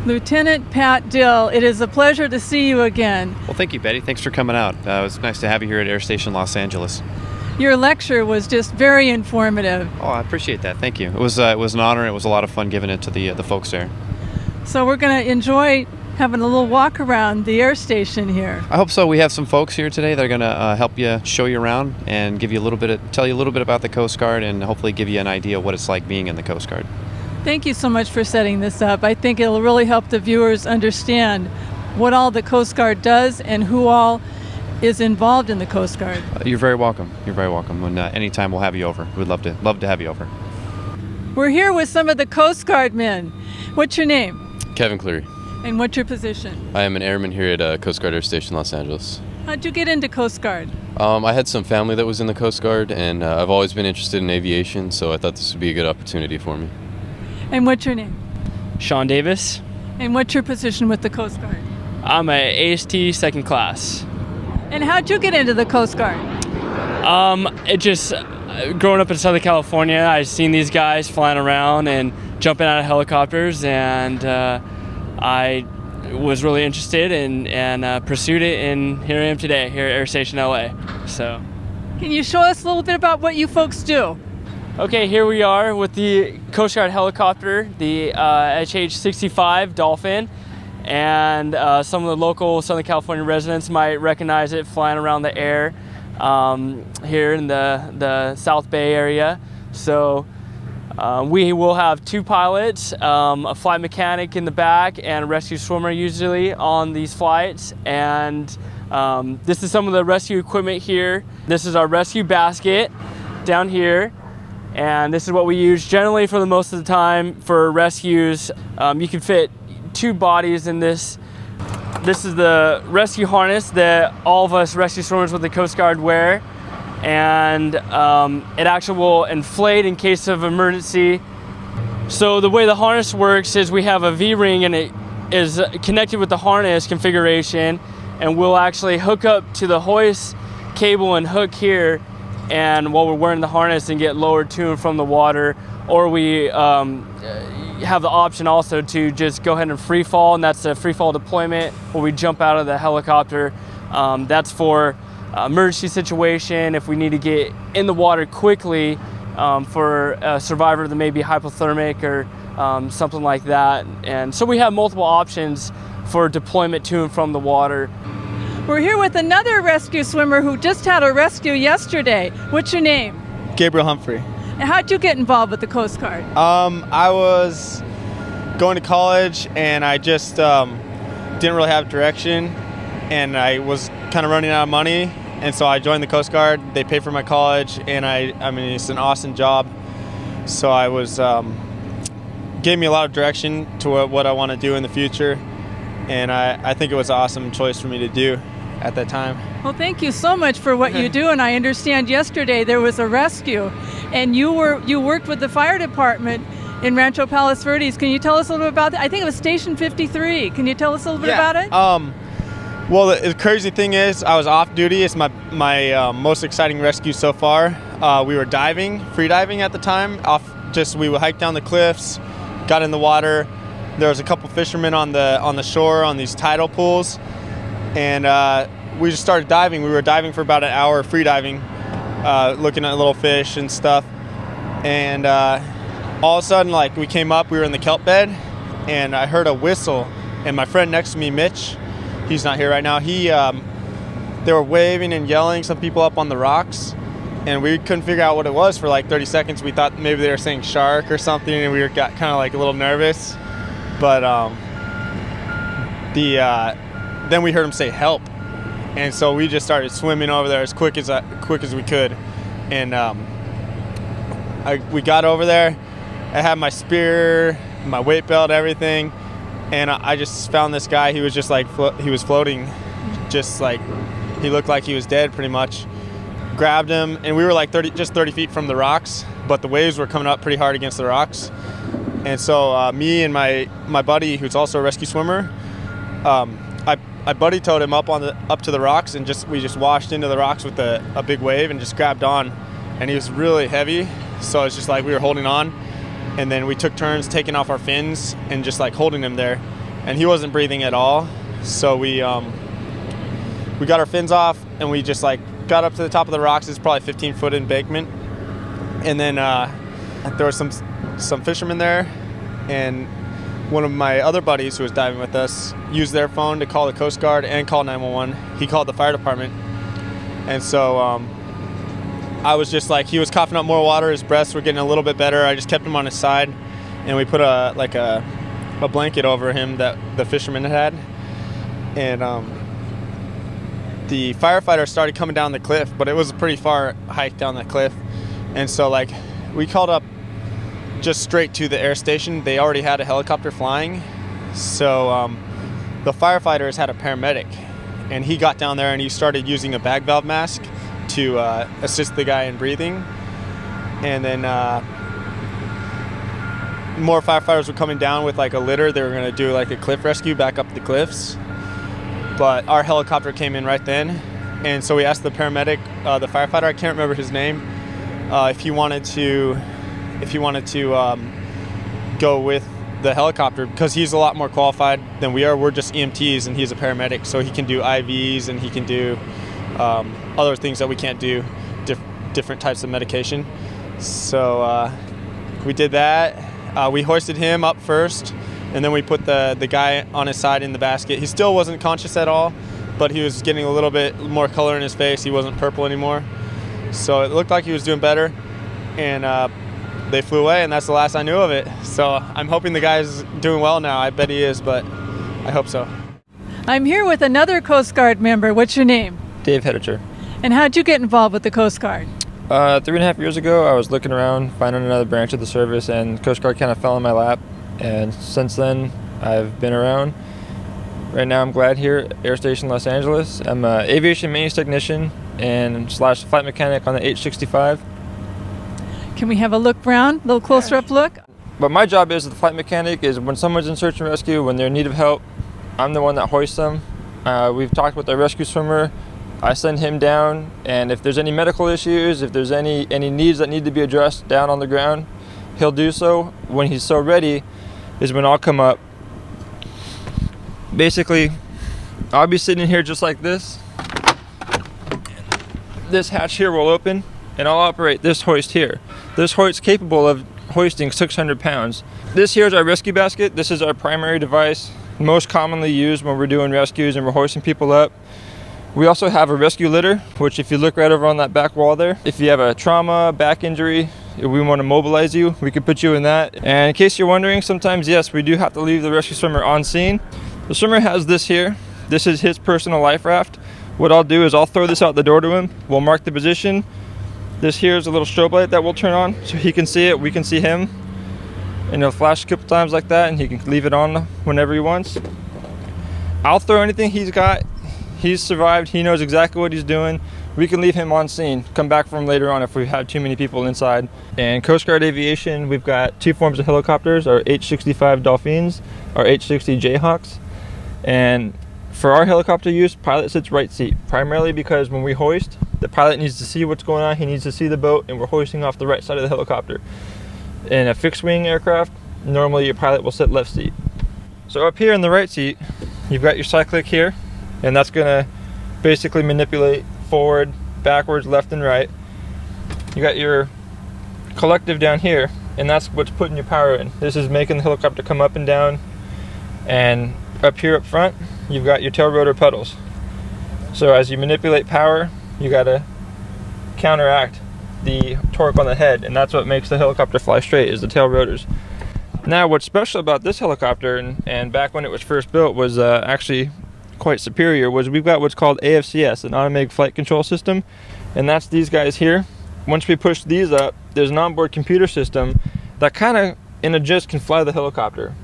Lieutenant Pat Dill, it is a pleasure to see you again. Well, thank you, Betty. Thanks for coming out. It was nice to have you here at Air Station Los Angeles. Your lecture was just very informative. Oh, I appreciate that. Thank you. It was an honor. It was a lot of fun giving it to the folks there. So we're going to enjoy having a little walk around the air station here. I hope so. We have some folks here today that are going to help you, show you around, and tell you a little bit about the Coast Guard, and hopefully give you an idea of what it's like being in the Coast Guard. Thank you so much for setting this up. I think it'll really help the viewers understand what all the Coast Guard does and who all is involved in the Coast Guard. You're very welcome. You're very welcome. And anytime we'll have you over. We'd love to have you over. We're here with some of the Coast Guard men. What's your name? Kevin Cleary. And what's your position? I am an airman here at Coast Guard Air Station Los Angeles. How'd you get into Coast Guard? I had some family that was in the Coast Guard, and I've always been interested in aviation, so I thought this would be a good opportunity for me. And what's your name? Sean Davis. And what's your position with the Coast Guard? I'm a AST second class. And how'd you get into the Coast Guard? Growing up in Southern California, I've seen these guys flying around and jumping out of helicopters, and I was really interested and pursued it, and here I am today, here at Air Station LA. So, can you show us a little bit about what you folks do? Okay, here we are with the Coast Guard helicopter, the HH-65 Dolphin, and some of the local Southern California residents might recognize it flying around the air here in the South Bay area. So we will have two pilots, a flight mechanic in the back, and a rescue swimmer usually on these flights. And this is some of the rescue equipment here. This is our rescue basket down here. And this is what we use generally for the most of the time for rescues. You can fit two bodies in this. This is the rescue harness that all of us rescue swimmers with the Coast Guard wear. And it actually will inflate in case of emergency. So the way the harness works is we have a V-ring, and it is connected with the harness configuration, and we'll actually hook up to the hoist cable and hook here, and while we're wearing the harness, and get lowered to and from the water. Or we have the option also to just go ahead and free fall, and that's a free fall deployment where we jump out of the helicopter. That's for emergency situation, if we need to get in the water quickly for a survivor that may be hypothermic or something like that. And so we have multiple options for deployment to and from the water. We're here with another rescue swimmer who just had a rescue yesterday. What's your name? Gabriel Humphrey. And how'd you get involved with the Coast Guard? I was going to college, and I just didn't really have direction, and I was kind of running out of money, and so I joined the Coast Guard. They paid for my college, and I mean, it's an awesome job. So I was gave me a lot of direction to what I want to do in the future, and I think it was an awesome choice for me to do at that time. Well, thank you so much for what you do, and I understand yesterday there was a rescue, and you worked with the fire department in Rancho Palos Verdes. Can you tell us a little bit about that? I think it was Station 53. Can you tell us a little bit about it? Well, the crazy thing is I was off duty. It's my most exciting rescue so far. We were free diving at the time. We would hike down the cliffs, got in the water. There was a couple fishermen on the shore on these tidal pools, and we just started diving. We were diving for about an hour, free diving, looking at little fish and stuff. And all of a sudden, we came up, we were in the kelp bed, and I heard a whistle. And my friend next to me, Mitch, he's not here right now. They were waving and yelling, some people up on the rocks, and we couldn't figure out what it was for 30 seconds. We thought maybe they were saying shark or something, and we got kind of a little nervous. But then we heard him say help, and so we just started swimming over there as quick as we could, and we got over there. I had my spear, my weight belt, everything, and I just found this guy. He was just he was floating, he looked like he was dead pretty much. Grabbed him, and we were 30 feet from the rocks, but the waves were coming up pretty hard against the rocks. And so me and my buddy, who's also a rescue swimmer, I buddy towed him up to the rocks, and we just washed into the rocks with a big wave and just grabbed on. And he was really heavy, so it's just we were holding on. And then we took turns taking off our fins and just holding him there. and he wasn't breathing at all. So we got our fins off, and we just like got up to the top of the rocks. It's probably 15-foot embankment, and then there was some fishermen there, and one of my other buddies who was diving with us used their phone to call the Coast Guard and call 911. He called the fire department, and so I was just like, he was coughing up more water. His breaths were getting a little bit better. I just kept him on his side, and we put a blanket over him that the fisherman had, and the firefighter started coming down the cliff, but it was a pretty far hike down the cliff, and so like we called up just straight to the air station. They already had a helicopter flying, so the firefighters had a paramedic, and he got down there and he started using a bag valve mask to assist the guy in breathing. And then more firefighters were coming down with like a litter. They were going to do like a cliff rescue back up the cliffs, but our helicopter came in right then, and so we asked the paramedic, the firefighter, I can't remember his name, if he wanted to go with the helicopter, because he's a lot more qualified than we are. We're just EMTs, and he's a paramedic, so he can do IVs and he can do other things that we can't do, different types of medication. So we did that. We hoisted him up first, and then we put the guy on his side in the basket. He still wasn't conscious at all, but he was getting a little bit more color in his face. He wasn't purple anymore, so it looked like he was doing better. And they flew away, and that's the last I knew of it. So I'm hoping the guy's doing well now. I bet he is, but I hope so. I'm here with another Coast Guard member. What's your name? Dave Heddicher. And how'd you get involved with the Coast Guard? 3.5 years ago, I was looking around, finding another branch of the service, and Coast Guard kind of fell in my lap. And since then, I've been around. Right now, I'm glad here at Air Station Los Angeles. I'm an aviation maintenance technician and / flight mechanic on the HH-65. Can we have a look around, a little closer up look? But my job as the flight mechanic is when someone's in search and rescue, when they're in need of help, I'm the one that hoists them. We've talked with our rescue swimmer. I send him down, and if there's any medical issues, if there's any needs that need to be addressed down on the ground, he'll do so. When he's so ready is when I'll come up. Basically, I'll be sitting here just like this. This hatch here will open, and I'll operate this hoist here. This hoist is capable of hoisting 600 pounds. This here is our rescue basket. This is our primary device, most commonly used when we're doing rescues and we're hoisting people up. We also have a rescue litter, which if you look right over on that back wall there, if you have a trauma, back injury, if we want to mobilize you, we could put you in that. And in case you're wondering, sometimes, yes, we do have to leave the rescue swimmer on scene. The swimmer has this here. This is his personal life raft. What I'll do is I'll throw this out the door to him. We'll mark the position. This here is a little strobe light that we'll turn on so he can see it, we can see him. And it'll flash a couple times like that, and he can leave it on whenever he wants. I'll throw anything he's got. He's survived, he knows exactly what he's doing. We can leave him on scene, come back for him later on if we have too many people inside. And Coast Guard Aviation, we've got two forms of helicopters, our H-65 Dolphins, our H-60 Jayhawks. And for our helicopter use, pilot sits right seat, primarily because when we hoist, the pilot needs to see what's going on, he needs to see the boat, and we're hoisting off the right side of the helicopter. In a fixed wing aircraft, normally your pilot will sit left seat. So up here in the right seat, you've got your cyclic here, and that's gonna basically manipulate forward, backwards, left and right. You got your collective down here, and that's what's putting your power in. This is making the helicopter come up and down. And up here up front, you've got your tail rotor pedals. So as you manipulate power, you gotta counteract the torque on the head, and that's what makes the helicopter fly straight, is the tail rotors. Now what's special about this helicopter, and back when it was first built was actually quite superior, was we've got what's called AFCS, an automatic flight control system, and that's these guys here. Once we push these up, there's an onboard computer system that kind of in a gist can fly the helicopter.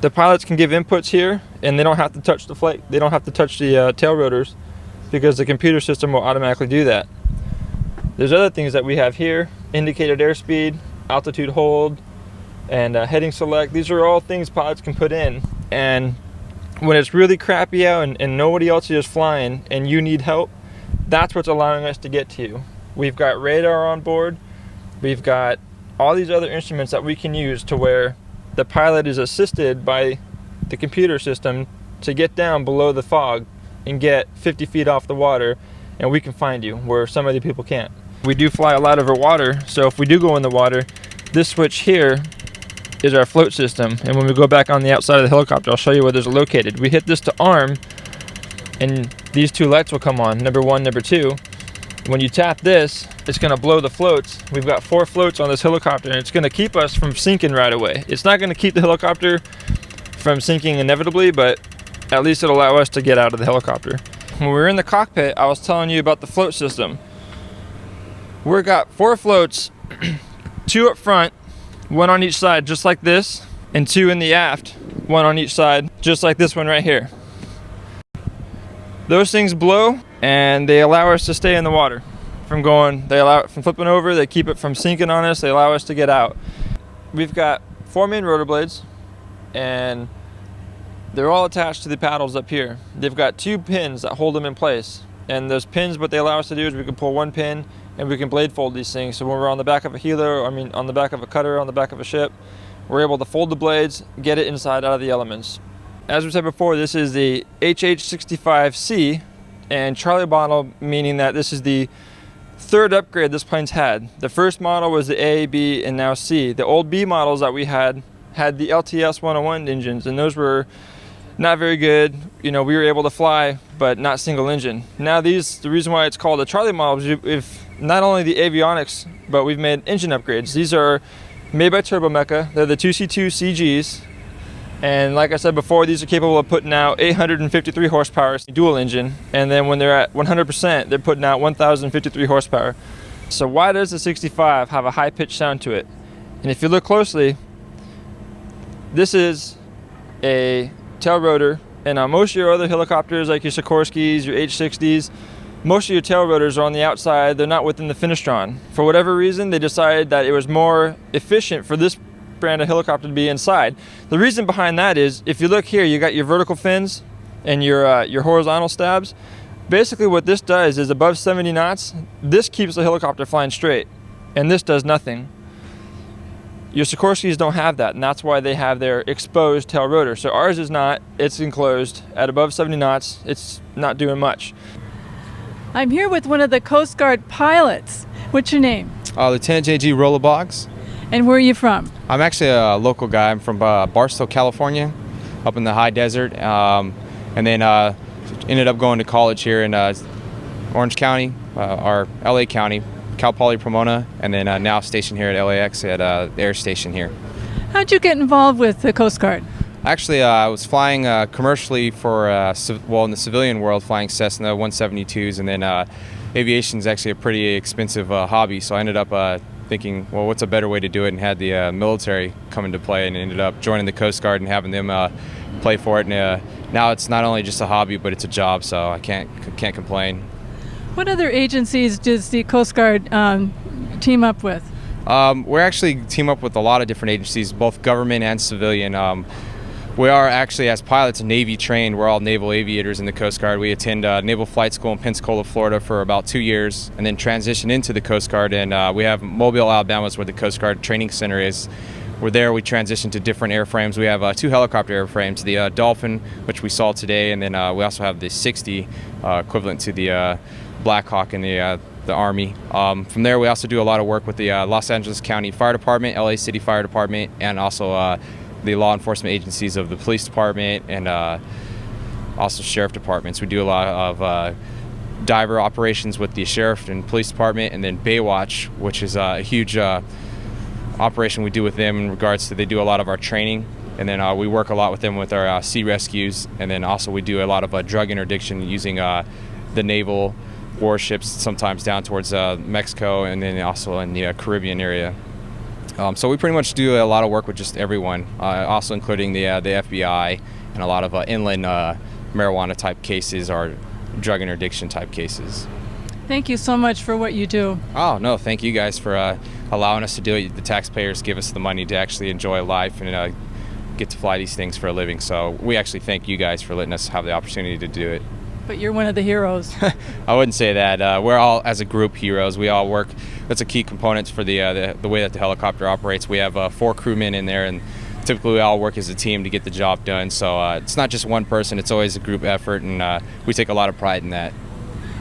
The pilots can give inputs here, and they don't have to touch the flight, they don't have to touch the tail rotors, because the computer system will automatically do that. There's other things that we have here: indicated airspeed, altitude hold, and heading select. These are all things pilots can put in, and when it's really crappy out and nobody else is flying and you need help, that's what's allowing us to get to you. We've got radar on board, we've got all these other instruments that we can use to where the pilot is assisted by the computer system to get down below the fog and get 50 feet off the water, and we can find you where some other people can't. We do fly a lot over water, so if we do go in the water, this switch here is our float system, and when we go back on the outside of the helicopter, I'll show you where those are located. We hit this to arm, and these two lights will come on, number 1, number 2. When you tap this, it's going to blow the floats. We've got 4 floats on this helicopter, and it's going to keep us from sinking right away. It's not going to keep the helicopter from sinking inevitably, but at least it'll allow us to get out of the helicopter. When we were in the cockpit, I was telling you about the float system. We've got 4 floats, 2 up front, 1 on each side, just like this, and 2 in the aft, 1 on each side, just like this one right here. Those things blow, and they allow us to stay in the water from going. They allow it from flipping over. They keep it from sinking on us. They allow us to get out. We've got 4 main rotor blades, and they're all attached to the paddles up here. They've got 2 pins that hold them in place, and those pins, what they allow us to do is we can pull 1 pin and we can blade fold these things. So when we're on the back of a helo, on the back of a cutter, on the back of a ship, we're able to fold the blades, get it inside out of the elements. As we said before, this is the HH-65C, and Charlie model, meaning that this is the 3rd upgrade this plane's had. The first model was the A, B, and now C. The old B models that we had the LTS 101 engines, and those were not very good. You know, we were able to fly, but not single engine. Now the reason why it's called a Charlie model is if not only the avionics, but we've made engine upgrades. These are made by Turbomeca. They're the 2C2 CGs. And like I said before, these are capable of putting out 853 horsepower dual engine. And then when they're at 100%, they're putting out 1,053 horsepower. So why does the 65 have a high pitched sound to it? And if you look closely, this is a tail rotor. And on most of your other helicopters, like your Sikorskis, your H-60s, most of your tail rotors are on the outside. They're not within the finistron. For whatever reason, they decided that it was more efficient for this brand of helicopter to be inside. The reason behind that is, if you look here, you got your vertical fins and your horizontal stabs. Basically what this does is above 70 knots, this keeps the helicopter flying straight, and this does nothing. Your Sikorskis don't have that, and that's why they have their exposed tail rotor. So ours is not. It's enclosed. At above 70 knots, it's not doing much. I'm here with one of the Coast Guard pilots. What's your name? Lieutenant J.G. Rollerbogs. And where are you from? I'm actually a local guy. I'm from Barstow, California, up in the high desert, and then ended up going to college here in Orange County, or LA County, Cal Poly Pomona, and then now stationed here at LAX at the air station here. How'd you get involved with the Coast Guard? Actually, I was flying commercially for, in the civilian world, flying Cessna 172s, and then aviation is actually a pretty expensive hobby, so I ended up thinking, well, what's a better way to do it, and had the military come into play, and ended up joining the Coast Guard and having them play for it. And now it's not only just a hobby, but it's a job, so I can't complain. What other agencies does the Coast Guard team up with? We're actually team up with a lot of different agencies, both government and civilian. We are actually, as pilots, Navy trained. We're all naval aviators in the Coast Guard. We attend Naval Flight School in Pensacola, Florida for about 2 years, and then transition into the Coast Guard. And we have Mobile, Alabama is where the Coast Guard Training Center is. We're there, we transition to different airframes. We have 2 helicopter airframes, the Dolphin, which we saw today, and then we also have the 60, equivalent to the Black Hawk in the Army. From there, we also do a lot of work with the Los Angeles County Fire Department, LA City Fire Department, and also the law enforcement agencies of the police department, and also sheriff departments. We do a lot of diver operations with the sheriff and police department, and then Baywatch, which is a huge operation we do with them in regards to, they do a lot of our training, and then we work a lot with them with our sea rescues, and then also we do a lot of drug interdiction using the naval warships, sometimes down towards Mexico, and then also in the Caribbean area. So we pretty much do a lot of work with just everyone, also including the FBI, and a lot of inland marijuana type cases or drug interdiction type cases. Thank you so much for what you do. Oh, no, thank you guys for allowing us to do it. The taxpayers give us the money to actually enjoy life and get to fly these things for a living. So we actually thank you guys for letting us have the opportunity to do it. But you're one of the heroes. I wouldn't say that. We're all, as a group, heroes. We all work. That's a key component for the way that the helicopter operates. We have 4 crewmen in there, and typically we all work as a team to get the job done. So it's not just one person, it's always a group effort, and we take a lot of pride in that.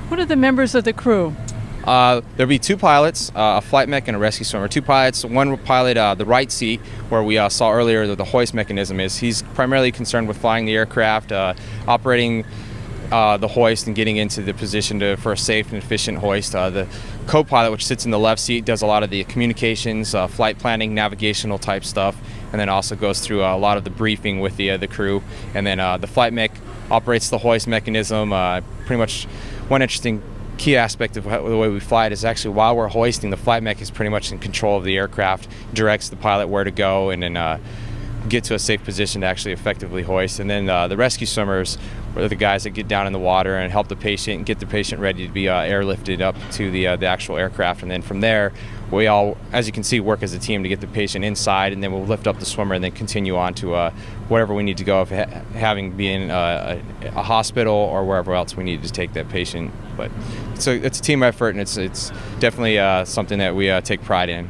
What are the members of the crew? There'll be 2 pilots, a flight mech and a rescue swimmer. 2 pilots, one will pilot the right seat, where we saw earlier that the hoist mechanism is. He's primarily concerned with flying the aircraft, operating the hoist and getting into the position for a safe and efficient hoist. The co-pilot, which sits in the left seat, does a lot of the communications, flight planning, navigational type stuff, and then also goes through a lot of the briefing with the crew. And then the flight mech operates the hoist mechanism. Pretty much one interesting key aspect of the way we fly it is actually while we're hoisting, the flight mech is pretty much in control of the aircraft, directs the pilot where to go, and then get to a safe position to actually effectively hoist. And then the rescue swimmers are the guys that get down in the water and help the patient and get the patient ready to be airlifted up to the actual aircraft. And then from there, we all, as you can see, work as a team to get the patient inside, and then we'll lift up the swimmer and then continue on to wherever we need to go, if having been a hospital or wherever else we need to take that patient. But so it's a team effort, and it's definitely something that we take pride in.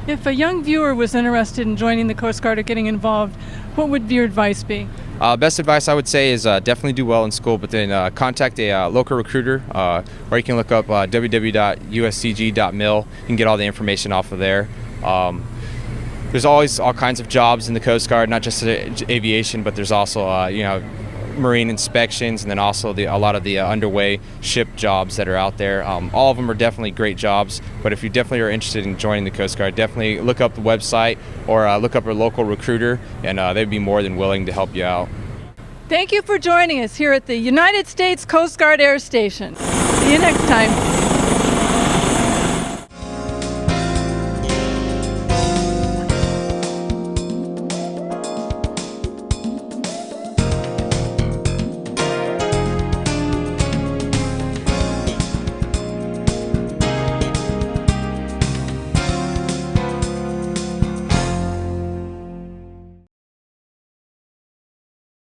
If a young viewer was interested in joining the Coast Guard or getting involved, what would your advice be? Best advice I would say is definitely do well in school, but then contact a local recruiter, or you can look up www.uscg.mil. You can get all the information off of there. There's always all kinds of jobs in the Coast Guard, not just aviation, but there's also marine inspections, and then also a lot of the underway ship jobs that are out there. All of them are definitely great jobs, but if you definitely are interested in joining the Coast Guard, definitely look up the website or look up a local recruiter, and they'd be more than willing to help you out. Thank you for joining us here at the United States Coast Guard Air Station. See you next time.